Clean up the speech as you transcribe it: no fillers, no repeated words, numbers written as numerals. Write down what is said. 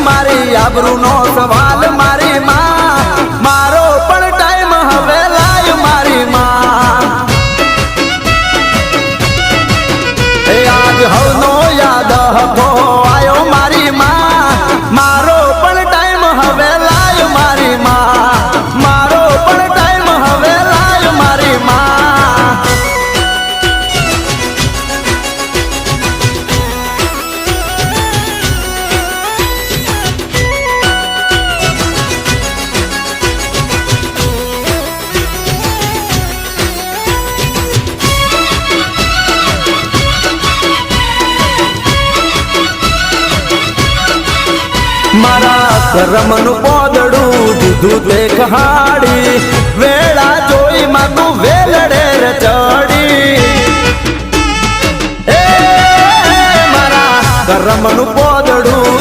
મારી આબરૂનો સવાલ મારી માં, મારો પણ ટાઈમ હવે લાય મારી માં. એ આજ હવનો યાદ હકો આયો મારી માં, મારો પણ ટાઈમ હવે લાય મારી માં, મારો પણ ટાઈમ હવે લાય મારી માં. મારા કરમનું પોદડું દીધું તે કહાડી, વેળા જોઈ માં તું વેલડે રે ચડી. એ મારા કરમનું પોદડું